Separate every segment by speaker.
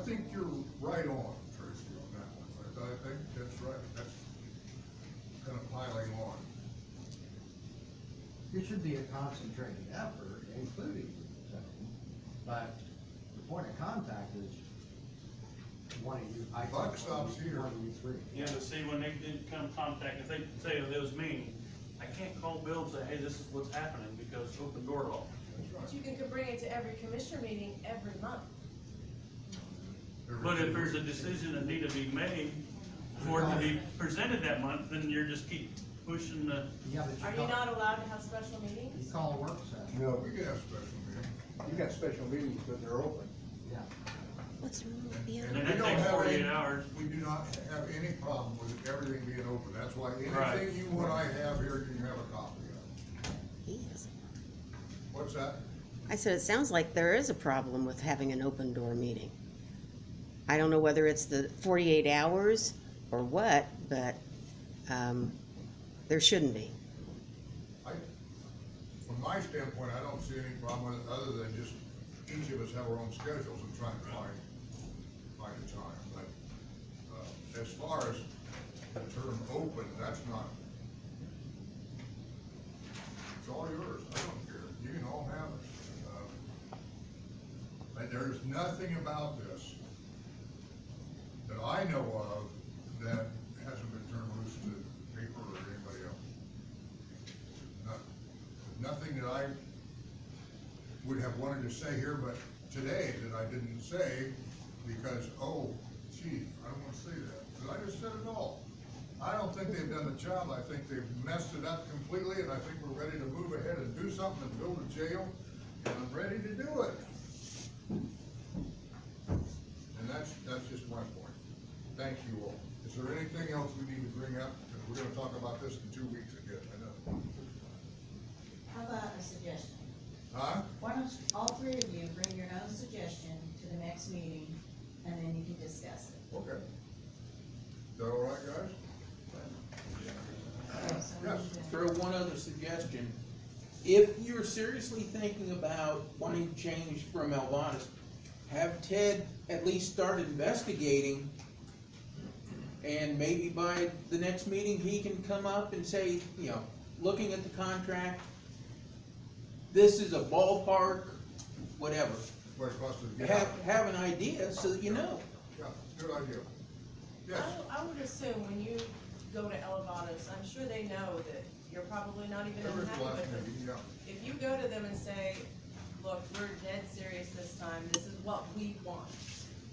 Speaker 1: think you're right on, Tracy, on that one. I think that's right. That's kind of piling on.
Speaker 2: It should be a concentrated effort, including zoning, but the point of contact is one of you. I
Speaker 1: Buck
Speaker 2: think
Speaker 1: stops here.
Speaker 2: One of you three.
Speaker 3: Yeah, but see, when they did come contact, if they say it was me, I can't call Bill and say, hey, this is what's happening, because open door law.
Speaker 1: That's
Speaker 4: But
Speaker 1: right.
Speaker 4: you can bring it to every commissioner meeting every month.
Speaker 3: But if there's a decision that need to be made for it to be presented that month, then you're just keep pushing the,
Speaker 2: Yeah, but
Speaker 4: Are you not allowed to have special
Speaker 2: You
Speaker 4: meetings?
Speaker 2: call a work session.
Speaker 5: No,
Speaker 1: We could have special meetings.
Speaker 5: you got special meetings, but they're open.
Speaker 2: Yeah.
Speaker 6: What's wrong with the
Speaker 1: And
Speaker 6: other?
Speaker 3: and
Speaker 1: we
Speaker 3: that
Speaker 1: don't
Speaker 3: takes
Speaker 1: have
Speaker 3: 48
Speaker 1: any-
Speaker 3: hours.
Speaker 1: We do not have any problem with everything being open. That's why
Speaker 3: Right.
Speaker 1: anything you and I have here, you can have a copy of.
Speaker 6: He is.
Speaker 1: What's that?
Speaker 6: I said, it sounds like there is a problem with having an open door meeting. I don't know whether it's the 48 hours or what, but, there shouldn't be.
Speaker 1: From my standpoint, I don't see any problem with it, other than just each of us have our own schedules and trying to find a time. But, as far as the term open, that's not, it's all yours. I don't care. You can all have it. And there's nothing about this that I know of that hasn't been turned loose to paper or anybody else. Nothing that I would have wanted to say here, but today that I didn't say because, oh, gee, I don't wanna say that, because I just said it all. I don't think they've done the job. I think they've messed it up completely, and I think we're ready to move ahead and do something and build a jail, and I'm ready to do it. And that's just my point. Thank you all. Is there anything else we need to bring up? Because we're gonna talk about this in 2 weeks again, I know.
Speaker 7: How about a suggestion?
Speaker 1: Huh?
Speaker 7: Why don't all three of you bring your own suggestion to the next meeting, and then you can discuss it?
Speaker 1: Okay. Is that all right, guys?
Speaker 7: Okay, so
Speaker 1: Yes.
Speaker 8: Throw one other suggestion. If you're seriously thinking about wanting to change from Alvanus, have Ted at least start investigating, and maybe by the next meeting, he can come up and say, you know, looking at the contract, this is a ballpark, whatever.
Speaker 1: What it costs us to get out.
Speaker 8: Have an idea so that you know.
Speaker 1: Yeah, good idea. Yes,
Speaker 4: I would assume when you go to Elevatos, I'm sure they know that you're probably not even
Speaker 1: there was
Speaker 4: unhappy
Speaker 1: last
Speaker 4: with it.
Speaker 1: meeting, yeah.
Speaker 4: If you go to them and say, look, we're dead serious this time, this is what we want.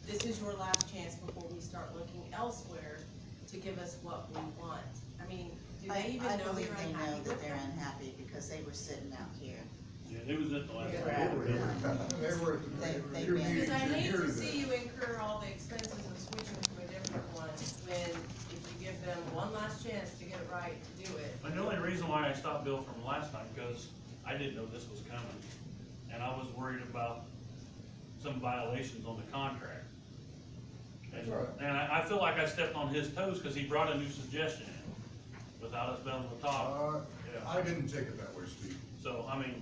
Speaker 4: This is your last chance before we start looking elsewhere to give us what we want. I mean, do they even
Speaker 9: I
Speaker 4: know
Speaker 9: believe
Speaker 4: you're
Speaker 9: they know
Speaker 4: unhappy
Speaker 9: that
Speaker 4: with
Speaker 9: they're
Speaker 4: them?
Speaker 9: unhappy because they were sitting out here.
Speaker 3: Yeah, it was at the last.
Speaker 9: Yeah.
Speaker 1: They were at
Speaker 9: They
Speaker 1: your
Speaker 9: made-
Speaker 1: meeting,
Speaker 4: Because I
Speaker 1: you're
Speaker 4: hate
Speaker 1: here
Speaker 4: to see
Speaker 1: today.
Speaker 4: you incur all the expenses of switching to a different one, when if you give them one last chance to get it right, to do it.
Speaker 3: And the only reason why I stopped Bill from last time, because I didn't know this was coming, and I was worried about some violations on the contract. And,
Speaker 1: That's right.
Speaker 3: and I feel like I stepped on his toes, because he brought a new suggestion in, without us being able to talk. Yeah.
Speaker 1: I didn't take it that way, Steve.
Speaker 3: So, I mean,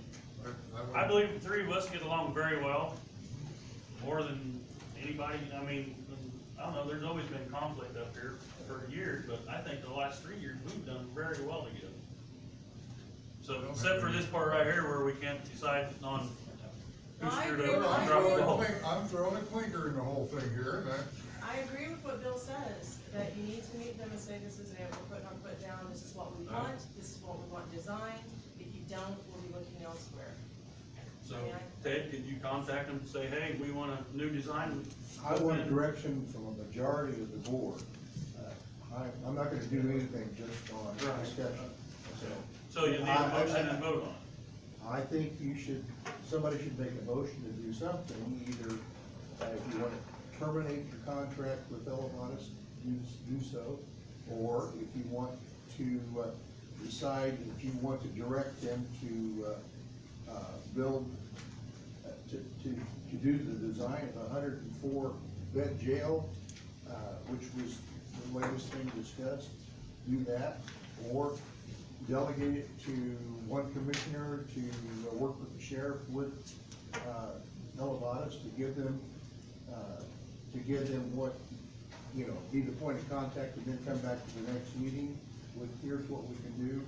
Speaker 1: I
Speaker 3: I believe the three of us get along very well, more than anybody. I mean, I don't know, there's always been conflict up here for years, but I think the last 3 years, we've done very well together. So, except for this part right here where we can't decide on
Speaker 4: No,
Speaker 3: who's
Speaker 4: I
Speaker 3: screwed
Speaker 4: agree.
Speaker 3: up
Speaker 4: I
Speaker 3: and drop the
Speaker 4: agree.
Speaker 3: ball.
Speaker 1: I'm throwing a clinker in the whole thing here, and
Speaker 4: I agree with what Bill says, that you need to meet them and say, this is it, we're putting our foot down, this is what we want, this is what we want designed. If you don't, we'll be looking elsewhere.
Speaker 3: So, Ted, could you contact them and say, hey, we want a new design?
Speaker 5: I want direction from a majority of the board. I'm not gonna do anything just on
Speaker 3: Right.
Speaker 5: discussion, so.
Speaker 3: So you need a motion and vote on it.
Speaker 5: I think somebody should make a motion to do something, either if you want to terminate your contract with Elevatus, do so, or if you want to decide if you want to direct them to build, to do the design of a 104 bed jail, which was the latest thing discussed, do that, or delegate it to one commissioner to work with the sheriff with Elevatus to give them to give them what, you know, be the point of contact and then come back to the next meeting with, here's what we can do.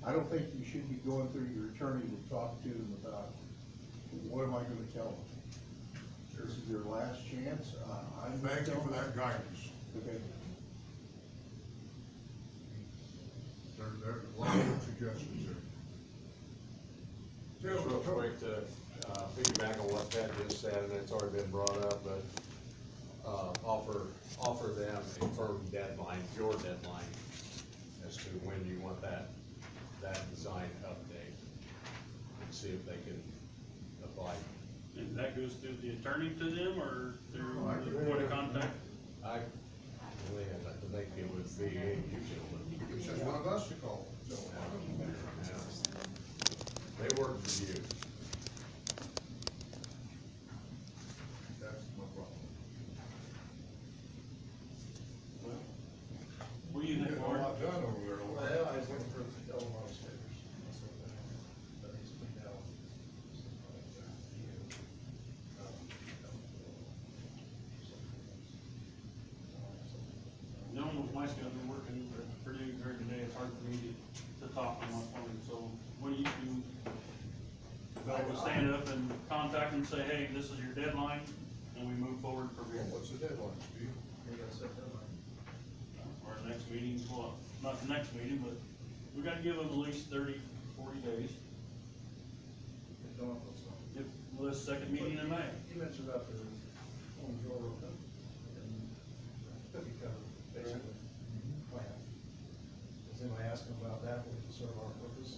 Speaker 5: I don't think you should be going through your attorney to talk to them about, what am I gonna tell them? This is your last chance, I'm.
Speaker 1: Thank you for that guidance.
Speaker 5: Okay.
Speaker 1: There's a lot of good suggestions there.
Speaker 10: Just real quick to piggyback on what Ted just said, and it's already been brought up, but offer them a firm deadline, your deadline, as to when you want that design update, and see if they can apply.
Speaker 3: And that goes through the attorney to them, or through
Speaker 1: I
Speaker 3: the
Speaker 1: could-
Speaker 3: point of contact?
Speaker 10: I think it would be you gentlemen.
Speaker 1: It says one of us to call, so.
Speaker 10: Yeah. They work for you.
Speaker 1: That's my problem.
Speaker 3: What do you think,
Speaker 1: Getting a
Speaker 3: Warren?
Speaker 1: lot done over there. don't we?
Speaker 11: Well, I was looking for the Elamon stickers. That's what that needs to be now.
Speaker 3: Knowing with my schedule, working for Purdue during the day, it's hard for me to talk on my phone, so what do you do? I would stand up and contact them and say, hey, this is your deadline, and we move forward from here.
Speaker 1: What's the deadline, Steve?
Speaker 11: You gotta set that line.
Speaker 3: Our next meeting, well, not the next meeting, but we gotta give them at least 30, 40 days.
Speaker 11: It's on, it's on.
Speaker 3: If, well, this second meeting in May.
Speaker 11: You mentioned about the home door open and cookie cutter, basically, plan. Does anybody ask them about that, would it serve our purpose?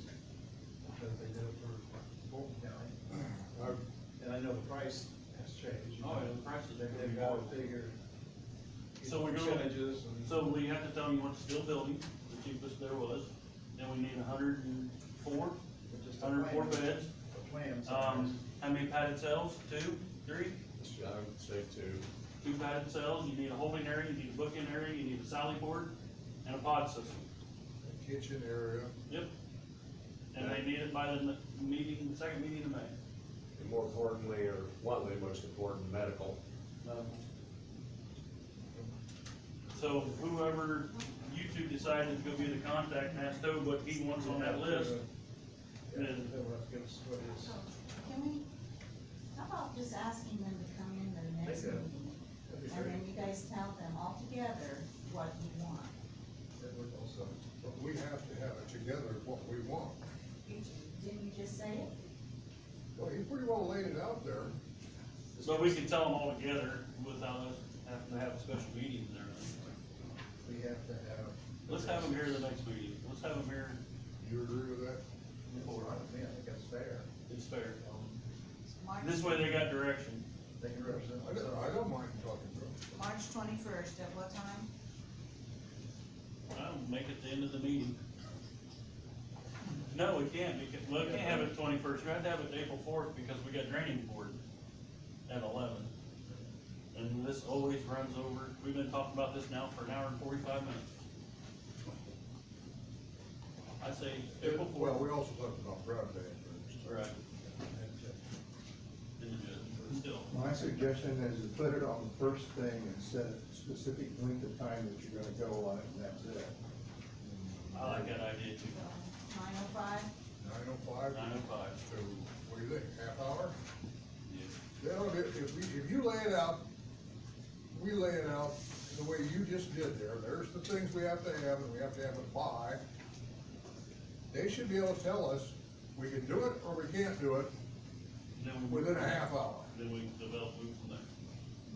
Speaker 11: Because they did it for Fulton County, and I know the price has changed.
Speaker 3: Oh, yeah, the price is
Speaker 11: They've
Speaker 3: pretty
Speaker 11: got
Speaker 3: hard.
Speaker 11: to figure.
Speaker 3: So we're gonna-
Speaker 11: Percentages and.
Speaker 3: So we have to tell them you want the steel building, the cheapest there was, then we need 104,
Speaker 11: Just a
Speaker 3: 104
Speaker 11: plan.
Speaker 3: beds.
Speaker 11: A plan.
Speaker 3: How many padded cells? 2, 3?
Speaker 10: I would say two.
Speaker 3: 2 padded cells, you need a holding area, you need a bookend area, you need a sally port, and a pod system.
Speaker 1: Kitchen area.
Speaker 3: Yep. And they need it by the meeting, the second meeting in May.
Speaker 10: And more importantly, or one of the most important, medical.
Speaker 3: So whoever you two decide is gonna be the contact and ask Toad what he wants on that list,
Speaker 11: Yeah,
Speaker 3: then
Speaker 11: they'll have to give us what is.
Speaker 7: Can we, how about just asking them to come in to the next
Speaker 11: They could.
Speaker 7: meeting?
Speaker 11: That'd be
Speaker 7: And then
Speaker 11: great.
Speaker 7: you guys tell them all together what you want.
Speaker 11: That would also.
Speaker 1: But we have to have it together, what we want.
Speaker 7: Didn't you just say it?
Speaker 1: Well, you pretty well laid it out there.
Speaker 3: but we can tell them all together without us having to have a special meeting there.
Speaker 11: We have to have.
Speaker 3: Let's have them here the next meeting, let's have them here,
Speaker 1: You agree with that?
Speaker 11: I think that's fair.
Speaker 3: it's fair.
Speaker 7: March-
Speaker 3: This way they got direction.
Speaker 11: They can represent
Speaker 1: I
Speaker 11: themselves.
Speaker 1: don't mind talking to them.
Speaker 7: March 21st, at what time?
Speaker 3: I'll make it the end of the meeting. No, we can't, because, well, we can't have it 21st, we have to have it April 4th, because we got drainage board at 11. And this always runs over, we've been talking about this now for an hour and 45 minutes. I say April 4th.
Speaker 1: Well, we also talked about broadband.
Speaker 3: Right. In the gym, but still.
Speaker 5: My suggestion is to put it on the first thing and set a specific length of time that you're gonna go on it, and that's it.
Speaker 3: I like that idea too.
Speaker 7: 9:05?
Speaker 1: 9:05.
Speaker 3: 9:05.
Speaker 1: So, what do you think, half hour?
Speaker 3: Yeah.
Speaker 1: Yeah, if you lay it out, we lay it out the way you just did there, there's the things we have to have, and we have to have it by. They should be able to tell us, we can do it or we can't do it
Speaker 3: Then we-
Speaker 1: within a half hour.
Speaker 3: Then we can develop, move from there.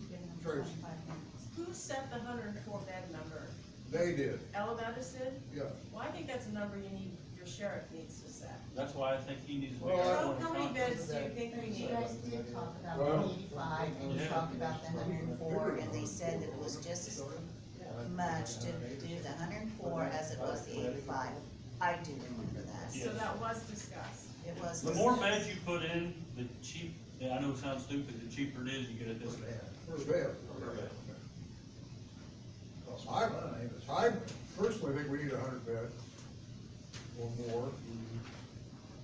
Speaker 7: Give them
Speaker 1: Tracy.
Speaker 7: 25 minutes.
Speaker 4: Who set the 104 bed number?
Speaker 1: They did,
Speaker 4: Alabama did?
Speaker 1: yeah.
Speaker 4: Well, I think that's a number you need, your sheriff needs to set.
Speaker 3: That's why I think he needs to be.
Speaker 1: Well,
Speaker 3: our
Speaker 4: How,
Speaker 3: point of
Speaker 4: how many
Speaker 3: contact.
Speaker 4: beds do you think we
Speaker 7: But you
Speaker 4: need?
Speaker 7: guys did talk about
Speaker 1: Well-
Speaker 7: the 85, and you
Speaker 3: Yeah.
Speaker 7: talked about the 104, and they said that it was just as much to do the 104 as it was the 85. I do remember that.
Speaker 4: So that was discussed.
Speaker 7: It was.
Speaker 3: The more beds you put in, the cheap, yeah, I know it sounds stupid, the cheaper it is, you get a discount.
Speaker 1: Per bed.
Speaker 11: Costs
Speaker 1: I,
Speaker 11: money, but-
Speaker 1: I personally think we need 100 beds or more.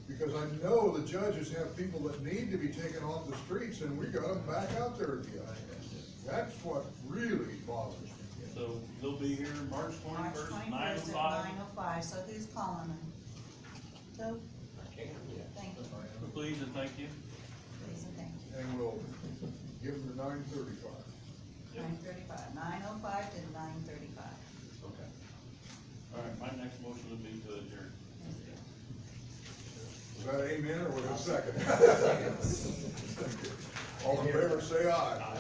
Speaker 1: Because I know the judges have people that need to be taken off the streets, and we got them back out there again. That's what really bothers me.
Speaker 3: So they'll be here March
Speaker 7: March
Speaker 3: 21st,
Speaker 7: 21st at
Speaker 3: 9:05.
Speaker 7: 9:05, so who's calling them? So,
Speaker 10: I can, yeah.
Speaker 7: thank you,
Speaker 3: Please and thank you.
Speaker 7: please and thank you.
Speaker 1: And we'll give them the 9:35.
Speaker 3: Yep.
Speaker 7: 9:35, 9:05 to 9:35.
Speaker 3: Okay. All right, my next motion would be to adjourn.
Speaker 1: Was that amen or was it second? All in favor, say aye.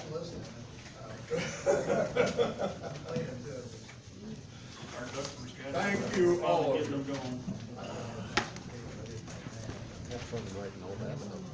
Speaker 3: Our customers got.
Speaker 1: Thank you, all of
Speaker 3: Getting
Speaker 1: you.
Speaker 3: them going.
Speaker 10: Have fun writing all that up.